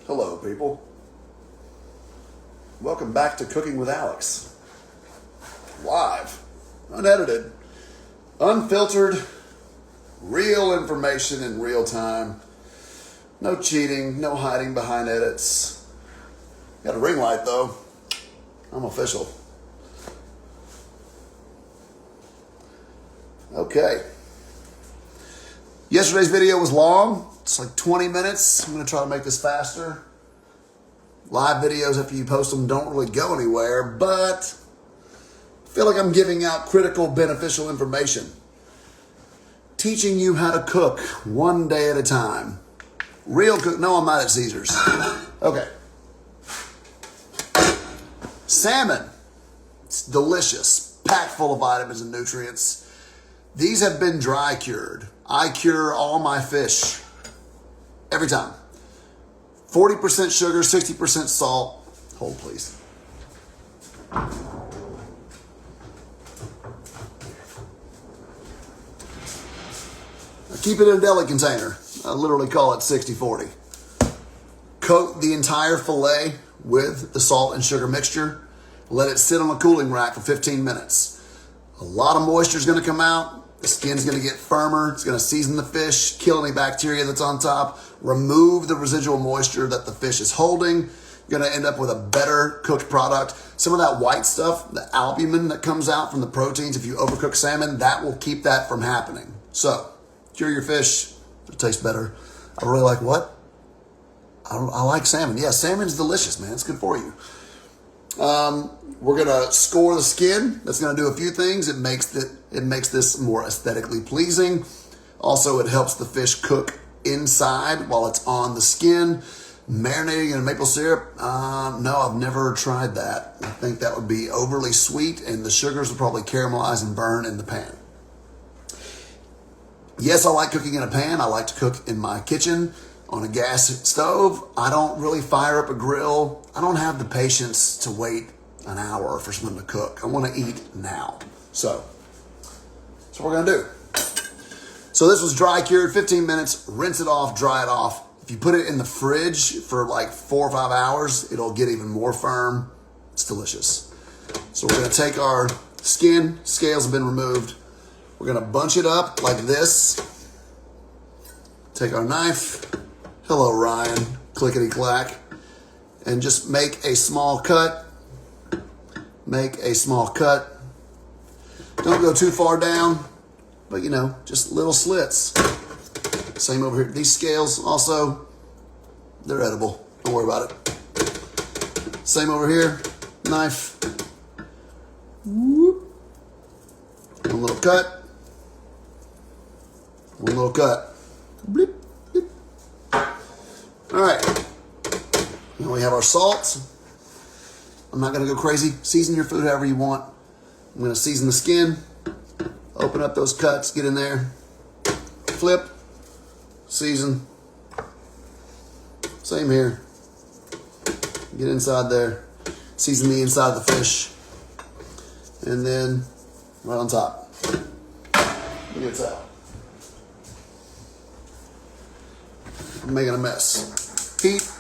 Hello, people. Welcome back to Cooking with Alex. Live, unedited, unfiltered, real information in real time. No cheating, no hiding behind edits. Got a ring light though. I'm official. Okay. Yesterday's video was long. It's like 20 minutes. I'm going to try to make this faster. Live videos, after you post them, don't really go anywhere, but I feel like I'm giving out critical, beneficial information. Teaching you how to cook one day at a time. Real cook. No, I'm not at Caesar's. Okay. Salmon. It's delicious. Packed full of vitamins and nutrients. These have been dry cured. I cure all my fish. Every time. 40% sugar, 60% salt. Hold, please. I keep it in a deli container. I literally call it 60-40. Coat the entire fillet with the salt and sugar mixture. Let it sit on a cooling rack for 15 minutes. A lot of moisture is going to come out. The skin's going to get firmer. It's going to season the fish, kill any bacteria that's on top, remove the residual moisture that the fish is holding. You're going to end up with a better cooked product. Some of that white stuff, the albumin that comes out from the proteins, if you overcook salmon, that will keep that from happening. So, cure your fish. It'll taste better. I really like what? I like salmon. Yeah, salmon's delicious, man. It's good for you. We're gonna score the skin. That's gonna do a few things. It makes this more aesthetically pleasing. Also, it helps the fish cook inside while it's on the skin. Marinating in maple syrup? No, I've never tried that. I think that would be overly sweet, and the sugars would probably caramelize and burn in the pan. Yes, I like cooking in a pan. I like to cook in my kitchen on a gas stove. I don't really fire up a grill. I don't have the patience to wait an hour for something to cook. I want to eat now. So that's what we're going to do. So this was dry cured, 15 minutes, rinse it off, dry it off. If you put it in the fridge for like 4 or 5 hours, it'll get even more firm. It's delicious. So we're going to take our skin, scales have been removed. We're going to bunch it up like this. Take our knife. Hello, Ryan. Clickety clack. And just make a small cut. Make a small cut. Don't go too far down, but you know, just little slits. Same over here. These scales also, they're edible. Don't worry about it. Same over here. Knife. Whoop. One little cut. One little cut. Bleep. All right, now we have our salt. I'm not going to go crazy. Season your food however you want. I'm going to season the skin. Open up those cuts. Get in there. Flip. Season. Same here. Get inside there. Season the inside of the fish. And then right on top. Look at that. I'm making a mess. Heat,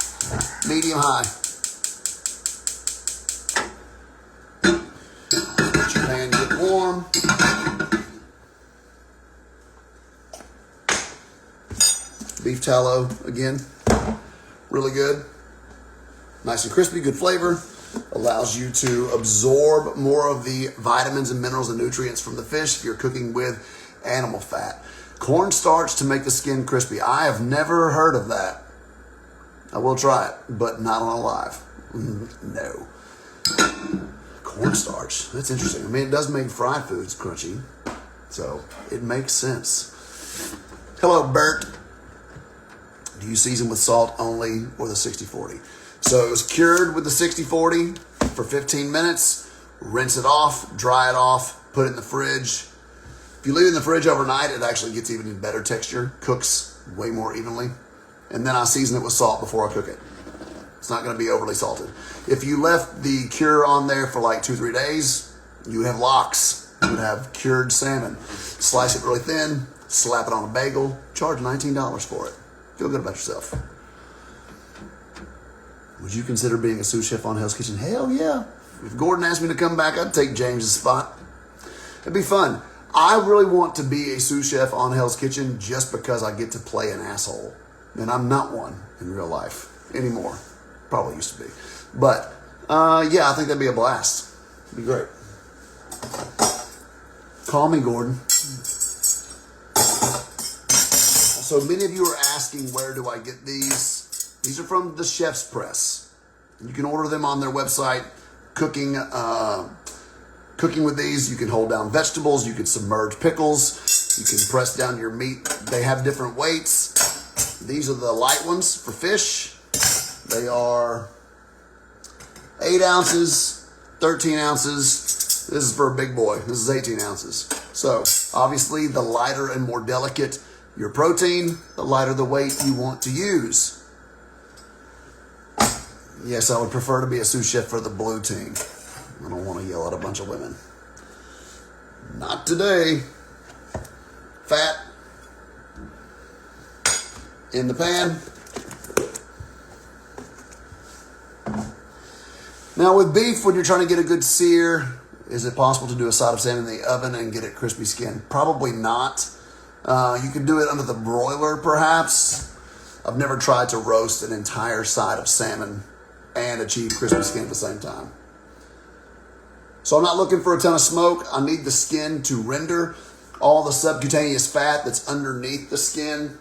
medium high. Let your pan get warm. Beef tallow, again, really good. Nice and crispy, good flavor. Allows you to absorb more of the vitamins and minerals and nutrients from the fish if you're cooking with animal fat. Cornstarch to make the skin crispy. I have never heard of that. I will try it, but not on a live. No. Cornstarch. That's interesting. I mean, it does make fried foods crunchy, so it makes sense. Hello, Bert. Do you season with salt only or the 60-40? So it was cured with the 60-40 for 15 minutes. Rinse it off, dry it off, put it in the fridge. If you leave it in the fridge overnight, it actually gets even better texture, cooks way more evenly. And then I season it with salt before I cook it. It's not going to be overly salted. If you left the cure on there for like 2-3 days, you have lox. You would have cured salmon. Slice it really thin, slap it on a bagel, charge $19 for it. Feel good about yourself. Would you consider being a sous chef on Hell's Kitchen? Hell yeah. If Gordon asked me to come back, I'd take James's spot. It'd be fun. I really want to be a sous chef on Hell's Kitchen just because I get to play an asshole. And I'm not one in real life anymore. Probably used to be. But, yeah, I think that'd be a blast. It'd be great. Call me, Gordon. So many of you are asking, where do I get these? These are from the Chef's Press. You can order them on their website. Cooking with these, you can hold down vegetables, you can submerge pickles, you can press down your meat. They have different weights. These are the light ones for fish. They are 8 ounces, 13 ounces. This is for a big boy. This is 18 ounces. So obviously the lighter and more delicate your protein, the lighter the weight you want to use. Yes, I would prefer to be a sous chef for the blue team. I don't want to yell at a bunch of women. Not today. Fat in the pan. Now with beef, when you're trying to get a good sear, is it possible to do a side of salmon in the oven and get it crispy skin? Probably not. You can do it under the broiler, perhaps. I've never tried to roast an entire side of salmon and achieve crispy skin at the same time. So I'm not looking for a ton of smoke. I need the skin to render all the subcutaneous fat that's underneath the skin.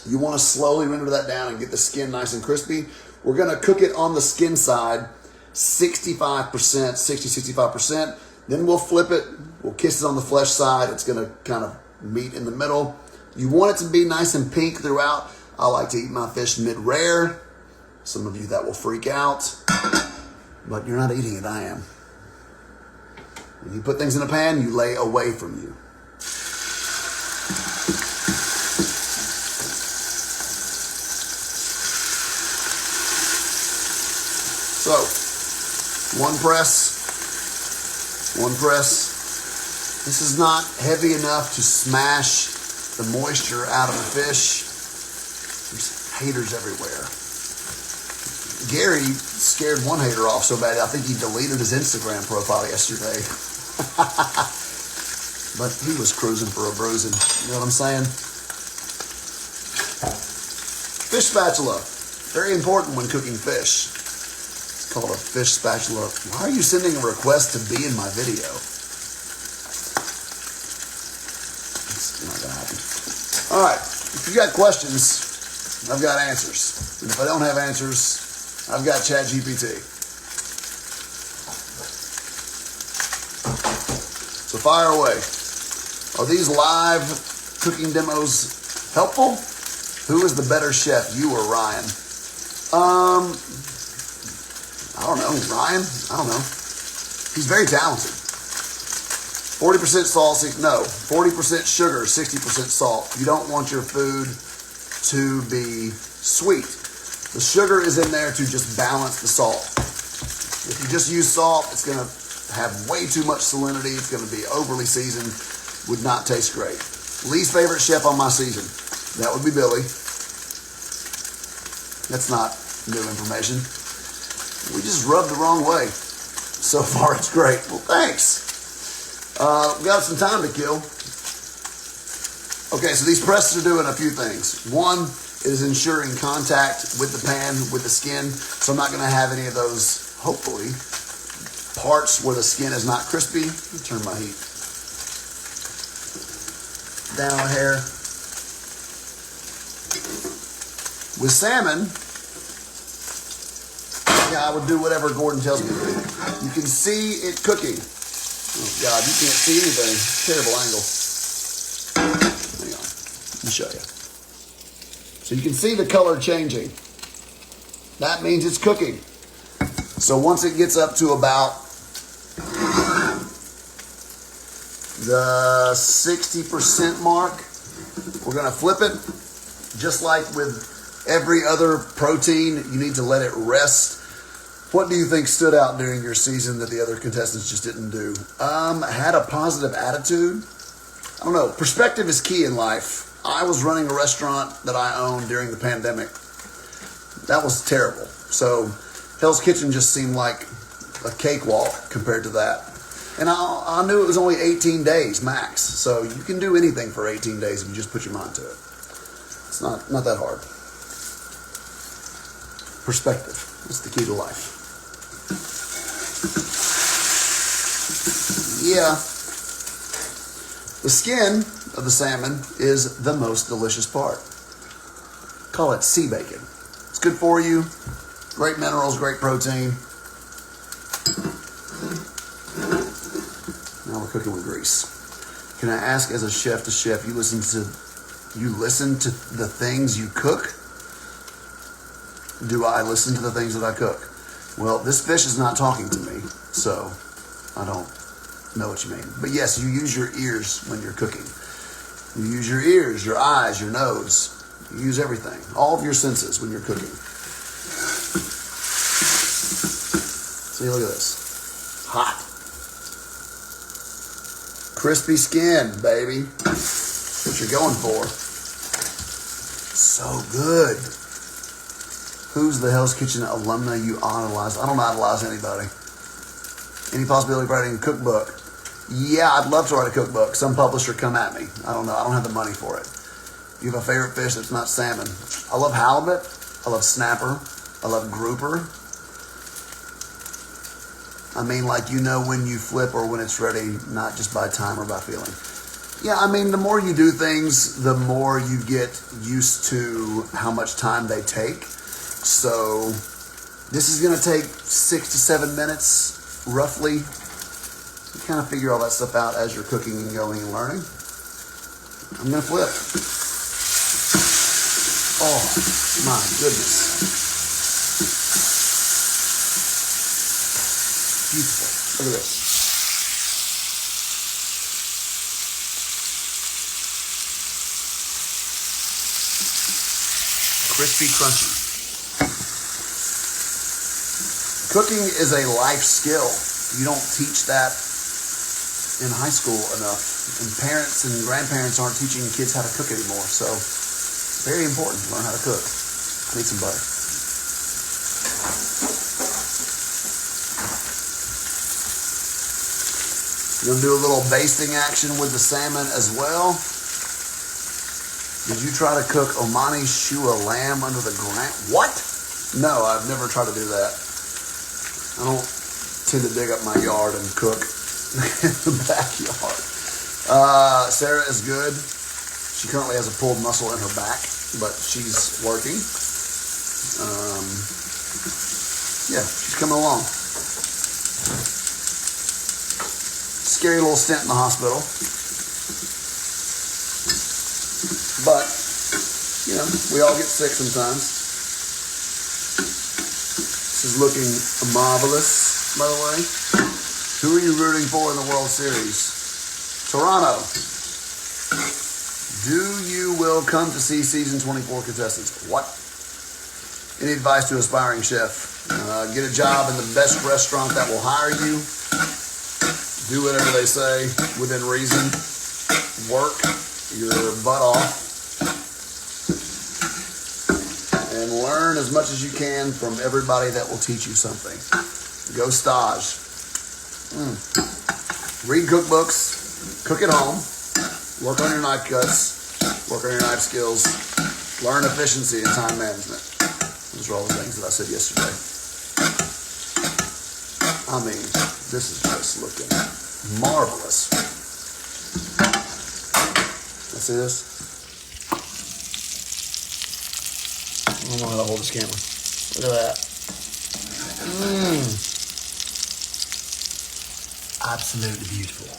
You want to slowly render that down and get the skin nice and crispy. We're going to cook it on the skin side 65%. Then we'll flip it. We'll kiss it on the flesh side. It's going to kind of meet in the middle. You want it to be nice and pink throughout. I like to eat my fish mid-rare. Some of you that will freak out, but you're not eating it, I am. When you put things in a pan, you lay away from you. So, one press. This is not heavy enough to smash the moisture out of the fish. There's haters everywhere. Gary scared one hater off so bad, I think he deleted his Instagram profile yesterday. But he was cruising for a bruising. You know what I'm saying? Fish spatula. Very important when cooking fish. It's called a fish spatula. Why are you sending a request to be in my video? It's not gonna happen. All right. If you got questions, I've got answers. And if I don't have answers, I've got ChatGPT. So fire away. Are these live cooking demos helpful? Who is the better chef, you or Ryan? I don't know. Ryan? I don't know. He's very talented. 40% salty, no. 40% sugar, 60% salt. You don't want your food to be sweet. The sugar is in there to just balance the salt. If you just use salt, it's going to have way too much salinity. It's going to be overly seasoned. Would not taste great. Least favorite chef on my season. That would be Billy. That's not new information. We just rubbed the wrong way. So far, it's great. Well, thanks. We got some time to kill. Okay, so these presses are doing a few things. One, it is ensuring contact with the pan, with the skin. So I'm not going to have any of those, hopefully, parts where the skin is not crispy. Let me turn my heat down a hair. With salmon, yeah, I would do whatever Gordon tells me to do. You can see it cooking. Oh God, you can't see anything. Terrible angle. Hang on, let me show you. So you can see the color changing. That means it's cooking. So once it gets up to about the 60% mark, we're gonna flip it. Just like with every other protein, you need to let it rest. What do you think stood out during your season that the other contestants just didn't do? Had a positive attitude. I don't know. Perspective is key in life. I was running a restaurant that I owned during the pandemic. That was terrible. So Hell's Kitchen just seemed like a cakewalk compared to that. And I knew it was only 18 days max. So you can do anything for 18 days if you just put your mind to it. It's not that hard. Perspective is the key to life. Yeah. The skin of the salmon is the most delicious part. Call it sea bacon. It's good for you. Great minerals, great protein. Now we're cooking with grease. Can I ask, as a chef to chef, you listen to the things you cook? Do I listen to the things that I cook? Well, this fish is not talking to me, so I don't know what you mean. But yes, you use your ears when you're cooking. You use your ears, your eyes, your nose. You use everything, all of your senses when you're cooking. See, look at this. Hot. Crispy skin, baby. That's what you're going for. So good. Who's the Hell's Kitchen alumni you idolize? I don't idolize anybody. Any possibility of writing a cookbook? Yeah, I'd love to write a cookbook. Some publisher come at me. I don't know. I don't have the money for it. You have a favorite fish that's not salmon? I love halibut. I love snapper. I love grouper. I mean, like, you know when you flip or when it's ready, not just by time or by feeling. Yeah, I mean, the more you do things, the more you get used to how much time they take. So this is going to take 6 to 7 minutes, roughly. You kind of figure all that stuff out as you're cooking and going and learning. I'm going to flip. Oh, my goodness. Beautiful. Look at this. Crispy, crunchy. Cooking is a life skill. You don't teach that in high school enough. And parents and grandparents aren't teaching kids how to cook anymore. So it's very important to learn how to cook. I need some butter. You're going to do a little basting action with the salmon as well. Did you try to cook Omani Shua lamb under the ground? What? No, I've never tried to do that. I don't tend to dig up my yard and cook in the backyard. Sarah is good. She currently has a pulled muscle in her back, but she's working. Yeah, she's coming along. Scary little stint in the hospital. But, you know, we all get sick sometimes. This is looking marvelous, by the way. Who are you rooting for in the World Series? Toronto. Will come to see season 24 contestants. What? Any advice to aspiring chef? Get a job in the best restaurant that will hire you. Do whatever they say within reason. Work your butt off. And learn as much as you can from everybody that will teach you something. Go stage. Read cookbooks. Cook at home. Work on your knife cuts. Work on your knife skills. Learn efficiency and time management. Those are all the things that I said yesterday. I mean, this is just looking marvelous. Let's see this. I don't know how to hold this camera. Look at that. Absolutely beautiful.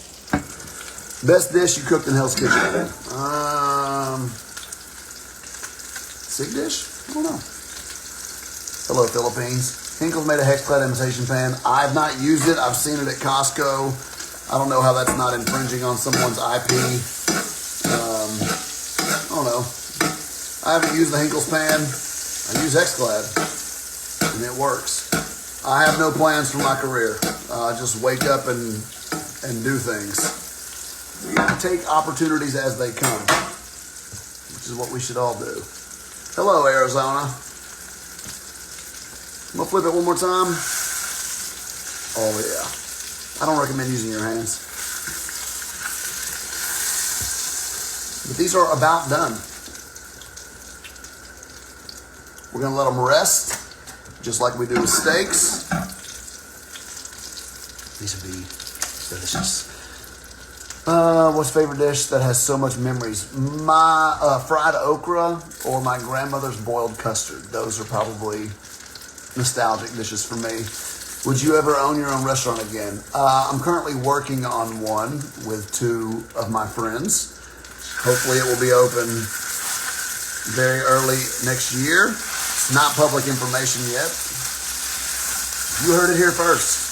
Best dish you cooked in Hell's Kitchen? Sig dish? I don't know. Hello, Philippines. Hinkle's made a hex-clad imitation pan. I've not used it. I've seen it at Costco. I don't know how that's not infringing on someone's IP. I don't know. I haven't used the Hinkle's pan. I use hex-clad, and it works. I have no plans for my career. I just wake up and do things. Take opportunities as they come, which is what we should all do. Hello, Arizona. I'm gonna flip it one more time. Oh yeah. I don't recommend using your hands. But these are about done. We're gonna let them rest, just like we do with steaks. These would be delicious. What's your favorite dish that has so much memories? My fried okra or my grandmother's boiled custard. Those are probably nostalgic dishes for me. Would you ever own your own restaurant again? I'm currently working on one with 2 of my friends. Hopefully it will be open very early next year. It's not public information yet. You heard it here first.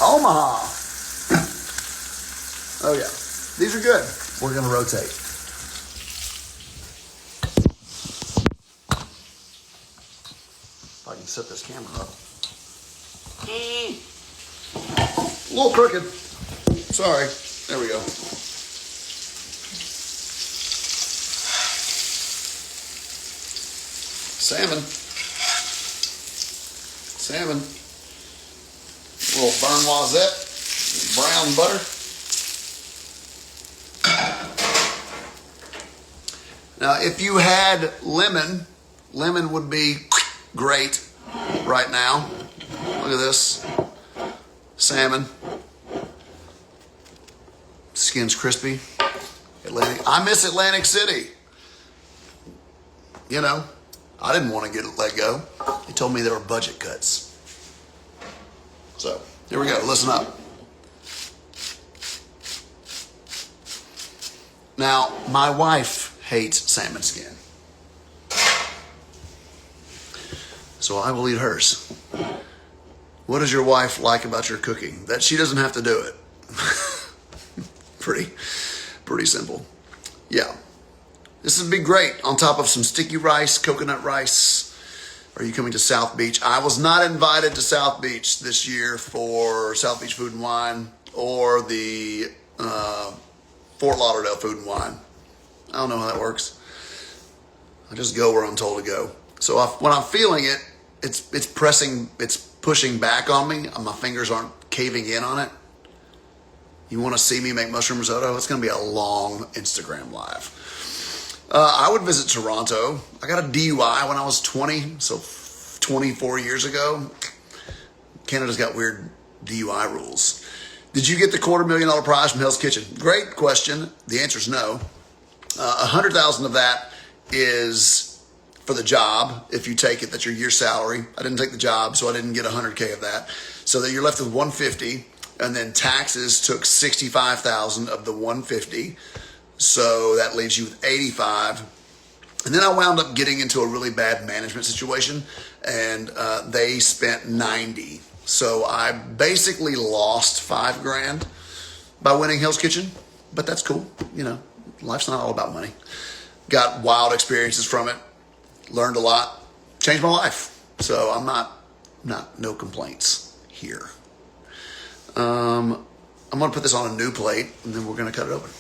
Omaha. Oh yeah, these are good. We're gonna rotate. If I can set this camera up. A little crooked. Sorry. There we go. Salmon. Salmon. A little burn noisette. Brown butter. Now, if you had lemon would be great right now. Look at this. Salmon. Skin's crispy. I miss Atlantic City. You know, I didn't want to get it let go. They told me there were budget cuts. So, here we go. Listen up. Now, my wife hates salmon skin. So I will eat hers. What does your wife like about your cooking? That she doesn't have to do it. Pretty simple. Yeah. This would be great on top of some sticky rice, coconut rice. Are you coming to South Beach? I was not invited to South Beach this year for South Beach Food and Wine or the Fort Lauderdale Food and Wine. I don't know how that works. I just go where I'm told to go. So when I'm feeling it, it's pushing back on me. My fingers aren't caving in on it. You want to see me make mushroom risotto? It's going to be a long Instagram live. I would visit Toronto. I got a DUI when I was 20, so 24 years ago. Canada's got weird DUI rules. Did you get the $250,000 prize from Hell's Kitchen? Great question. The answer is no. $100,000 of that is for the job. If you take it, that's your year's salary. I didn't take the job, so I didn't get $100K of that. So that you're left with $150,000, and then taxes took $65,000 of the $150,000. So that leaves you with $85,000. And then I wound up getting into a really bad management situation, and they spent $90,000. So I basically lost $5,000 by winning Hell's Kitchen, but that's cool. You know, life's not all about money. Got wild experiences from it, learned a lot, changed my life. So I'm no complaints here. I'm gonna put this on a new plate, and then we're gonna cut it open.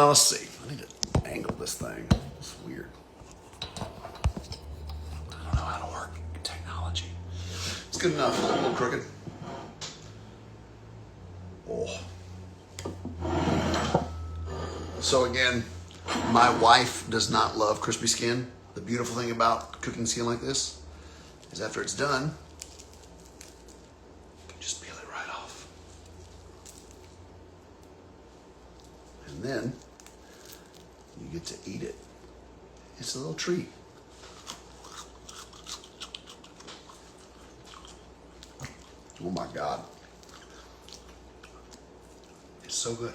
Let's see. I need to angle this thing. It's weird. I don't know how to work technology. It's good enough. It's a little crooked. Oh. So again, my wife does not love crispy skin. The beautiful thing about cooking skin like this is after it's done, you can just peel it right off. And then you get to eat it. It's a little treat. Oh my God. It's so good.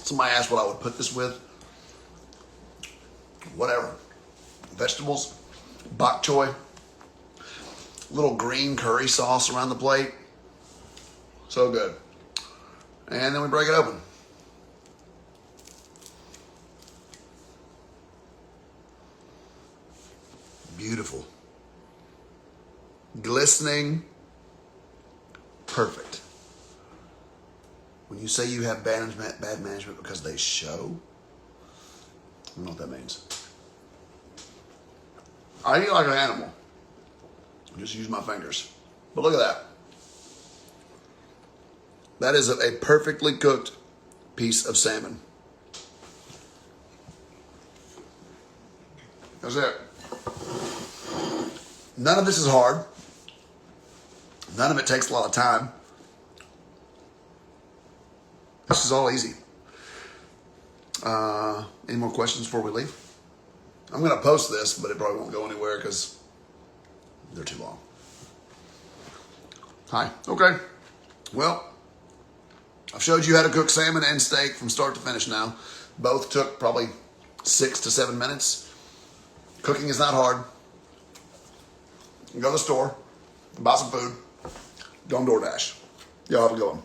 Somebody asked what I would put this with. Whatever. Vegetables, bok choy, little green curry sauce around the plate. So good. And then we break it open. beautiful. Glistening. Perfect. When you say you have bad management because they show, I don't know what that means. I eat like an animal. I just use my fingers. But look at that. That is a perfectly cooked piece of salmon. That's it. None of this is hard. None of it takes a lot of time. This is all easy. Any more questions before we leave? I'm going to post this, but it probably won't go anywhere because they're too long. Hi. Okay. Well, I've showed you how to cook salmon and steak from start to finish now. Both took probably 6 to 7 minutes. Cooking is not hard. You can go to the store, buy some food, go on DoorDash. Y'all have a good one.